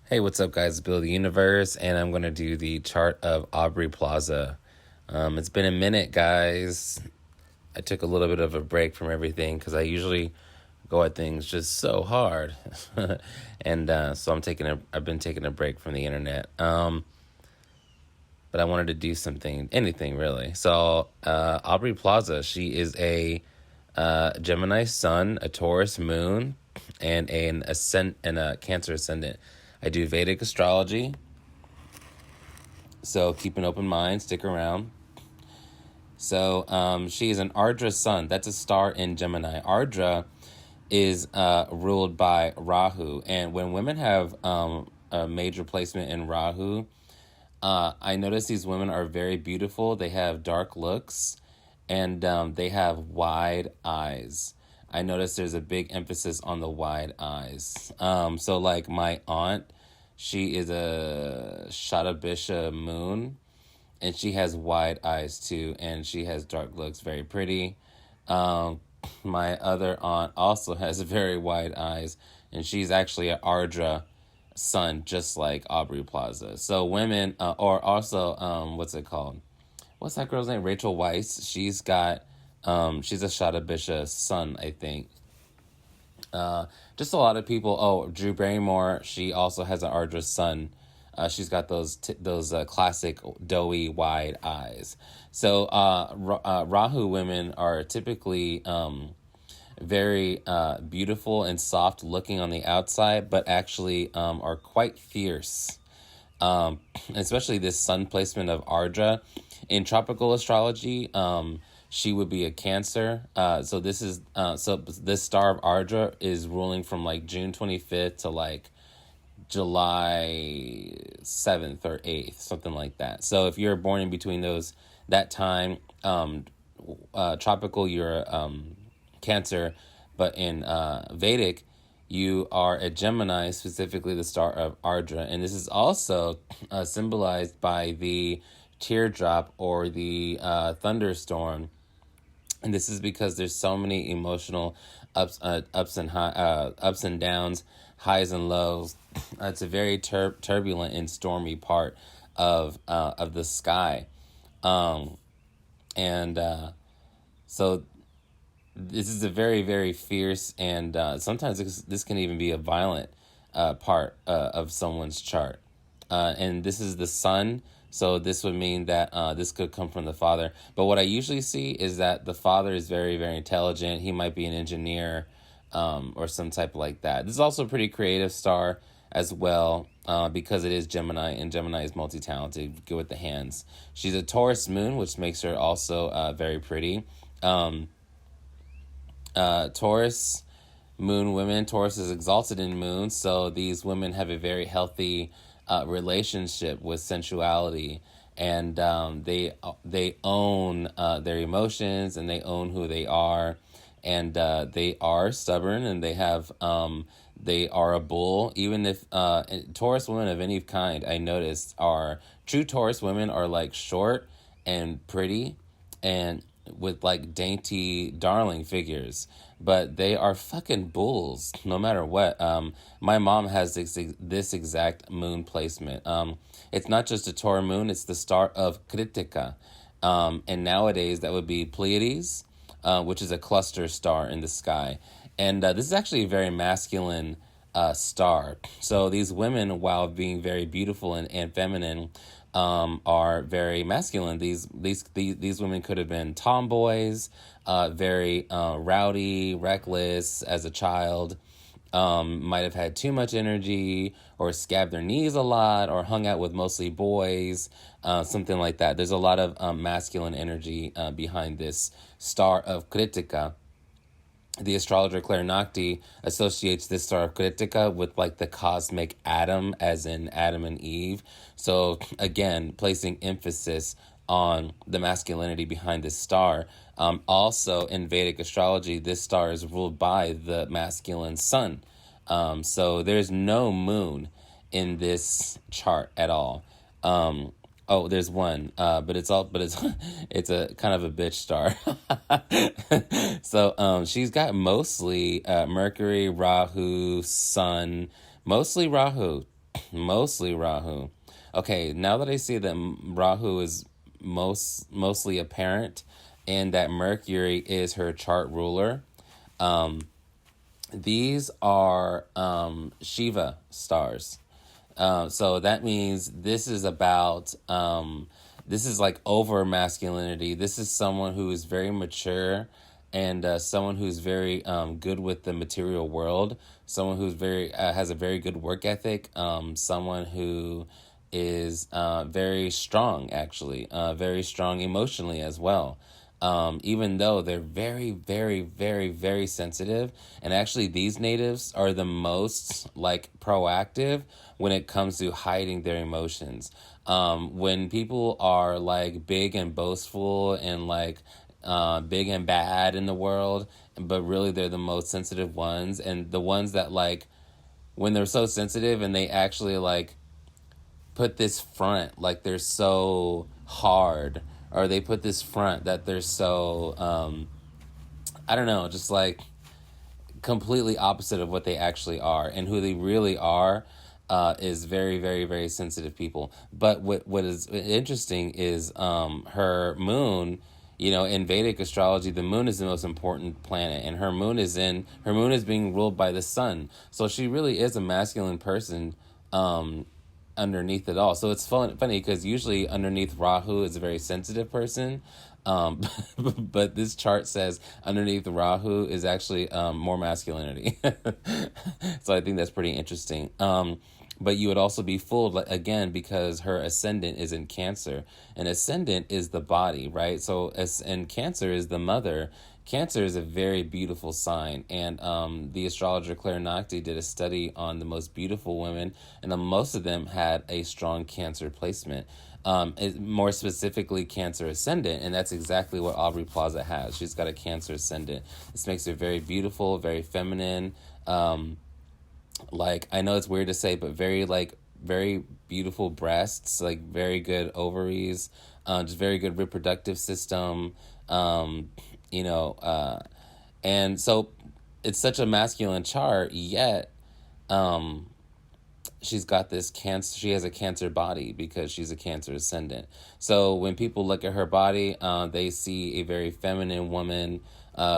Hey, what's up, guys? Bill the Universe, and I'm going to do the chart of Aubrey Plaza. It's been a minute, guys. I took a little bit of a break from everything because I usually go at things just so hard, and so I've been taking a break from the internet. But I wanted to do anything really. So Aubrey Plaza, she is a Gemini Sun, a Taurus Moon, and a Cancer Ascendant. I do Vedic astrology, so keep an open mind. Stick around. So she is an Ardra Sun. That's a star in Gemini. Ardra is ruled by Rahu, and when women have a major placement in Rahu, I notice these women are very beautiful. They have dark looks, and they have wide eyes. I notice there's a big emphasis on the wide eyes. So like my aunt, she is a Shatabisha moon, and she has wide eyes too, and she has dark looks, very pretty. My other aunt also has very wide eyes, and she's actually an Ardra Sun, just like Aubrey Plaza. So women, or also, what's it called? What's that girl's name? Rachel Weisz. She's a Shatabisha Sun, I think. Just a lot of people. Oh, Drew Barrymore. She also has an Ardra Sun. She's got those classic doughy wide eyes. So Rahu women are typically very beautiful and soft looking on the outside, but actually are quite fierce. Especially this sun placement of Ardra. In tropical astrology, she would be a Cancer. So this star of Ardra is ruling from like June 25th to like July 7th or 8th, something like that. So if you're born in between that time, tropical, you're Cancer, but in Vedic, you are a Gemini, specifically the star of Ardra. And this is also symbolized by the teardrop or the thunderstorm. And this is because there's so many emotional ups and downs, highs and lows. It's a very turbulent and stormy part of the sky, so this is a very, very fierce, and sometimes this can even be a violent part of someone's chart. And this is the sun, so this would mean that this could come from the father. But what I usually see is that the father is very, very intelligent. He might be an engineer or some type like that. This is also a pretty creative star as well, because it is Gemini, and Gemini is multi-talented, good with the hands. She's a Taurus moon, which makes her also very pretty. Taurus moon women, Taurus is exalted in moon, so these women have a very healthy relationship with sensuality, and they own their emotions, and they own who they are, and they are stubborn, and they are a bull. Even if Taurus women of any kind, I noticed, are true Taurus women are like short and pretty and with like dainty darling figures, but they are fucking bulls no matter what. My mom has this exact moon placement. It's not just a Taurus moon, it's the star of Kritika, and nowadays that would be Pleiades, which is a cluster star in the sky. And this is actually a very masculine star. So these women, while being very beautiful and feminine, are very masculine. These women could have been tomboys, very rowdy, reckless as a child, might have had too much energy, or scabbed their knees a lot, or hung out with mostly boys, something like that. There's a lot of masculine energy behind this star of Kritika. The astrologer Claire Nocti associates this star of Kritika with like the cosmic Adam, as in Adam and Eve. So again, placing emphasis on the masculinity behind this star. Also in Vedic astrology, this star is ruled by the masculine sun. So there's no moon in this chart at all. Oh, there's one, but it's it's a kind of a bitch star. So she's got mostly Mercury, Rahu, Sun, mostly Rahu. Mostly Rahu. Okay, now that I see that Rahu is mostly apparent and that Mercury is her chart ruler, these are Shiva stars. So that means this is about, this is like over masculinity. This is someone who is very mature and someone who's very good with the material world. Someone who's very, has a very good work ethic. Someone who is very strong, actually, very strong emotionally as well. Even though they're very, very, very, very sensitive. And actually, these natives are the most like proactive when it comes to hiding their emotions. When people are like big and boastful and like big and bad in the world, but really they're the most sensitive ones, and the ones that like when they're so sensitive and they actually like put this front like they're so hard, or they put this front that they're so I don't know, just like completely opposite of what they actually are, and who they really are is very, very, very sensitive people. But what is interesting is her moon. You know, in Vedic astrology, the moon is the most important planet, and her moon is being ruled by the sun. So she really is a masculine person underneath it all. So it's funny because usually underneath Rahu is a very sensitive person. But this chart says underneath Rahu is actually more masculinity. So I think that's pretty interesting. But you would also be fooled, again, because her ascendant is in Cancer. And ascendant is the body, right? So, and Cancer is the mother. Cancer is a very beautiful sign. And the astrologer Claire Nocte did a study on the most beautiful women, and most of them had a strong Cancer placement. More specifically, Cancer ascendant, and that's exactly what Aubrey Plaza has. She's got a Cancer ascendant. This makes her very beautiful, very feminine. Like, I know it's weird to say, but very beautiful breasts, like very good ovaries, just very good reproductive system, you know, and so it's such a masculine chart, yet she's got this Cancer, she has a Cancer body because she's a Cancer ascendant. So when people look at her body, they see a very feminine woman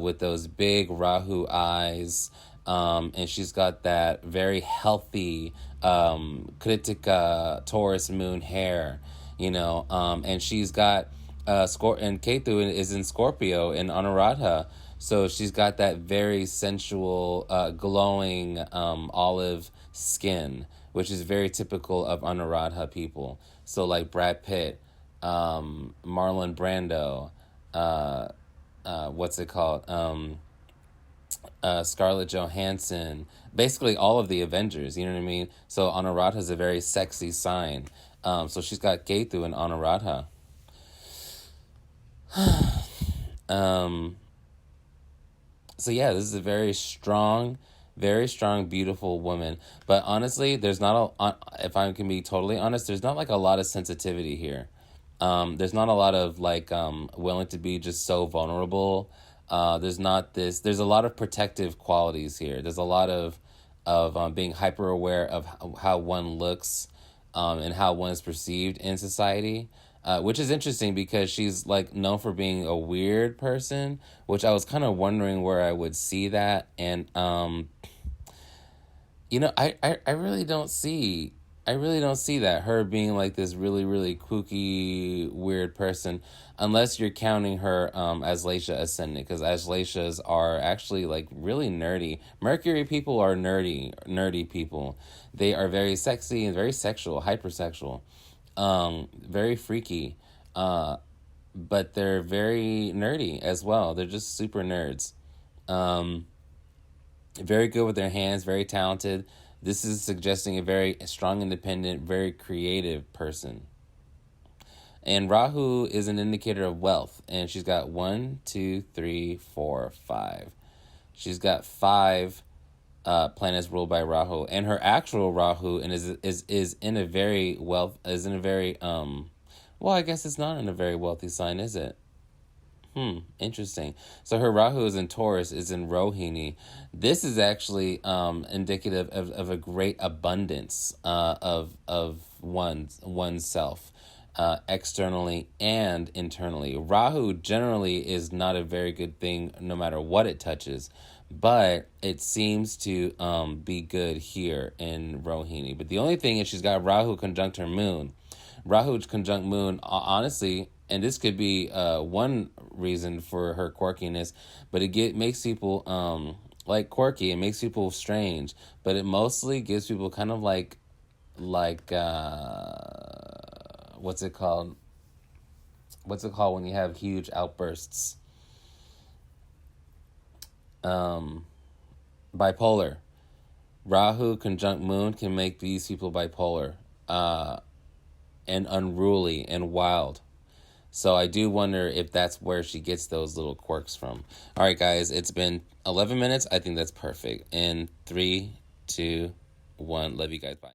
with those big Rahu eyes. And she's got that very healthy Kritika Taurus moon hair, you know, and she's got and Ketu is in Scorpio in Anuradha, so she's got that very sensual, glowing olive skin, which is very typical of Anuradha people. So like Brad Pitt, Marlon Brando, what's it called? Scarlett Johansson, basically all of the Avengers, you know what I mean? So Anuradha is a very sexy sign. So she's got Ketu in Anuradha. So yeah, this is a very strong, beautiful woman. But honestly, there's not if I can be totally honest, there's not like a lot of sensitivity here. There's not a lot of like willing to be just so vulnerable. There's a lot of protective qualities here. There's a lot of being hyper aware of how one looks, and how one is perceived in society, which is interesting because she's like known for being a weird person, which I was kind of wondering where I would see that. And, you know, I really don't see that, her being like this really, really kooky, weird person, unless you're counting her as Ashlesha ascendant, because Ashleshas are actually like really nerdy. Mercury people are nerdy people. They are very sexy and very sexual, hypersexual, very freaky, but they're very nerdy as well. They're just super nerds. Very good with their hands, very talented. This is suggesting a very strong, independent, very creative person. And Rahu is an indicator of wealth. And she's got 1, 2, 3, 4, 5. She's got 5 planets ruled by Rahu. And her actual Rahu is in a very well, I guess it's not in a very wealthy sign, is it? Interesting. So her Rahu is in Taurus, is in Rohini. This is actually indicative of a great abundance of oneself, externally and internally. Rahu generally is not a very good thing, no matter what it touches, but it seems to be good here in Rohini. But the only thing is she's got Rahu conjunct her moon. Rahu conjunct moon, honestly, and this could be one reason for her quirkiness, but makes people like quirky. It makes people strange, but it mostly gives people kind of like what's it called? What's it called when you have huge outbursts? Bipolar. Rahu conjunct moon can make these people bipolar, and unruly and wild. So I do wonder if that's where she gets those little quirks from. All right, guys, it's been 11 minutes. I think that's perfect. In 3, 2, 1, love you guys. Bye.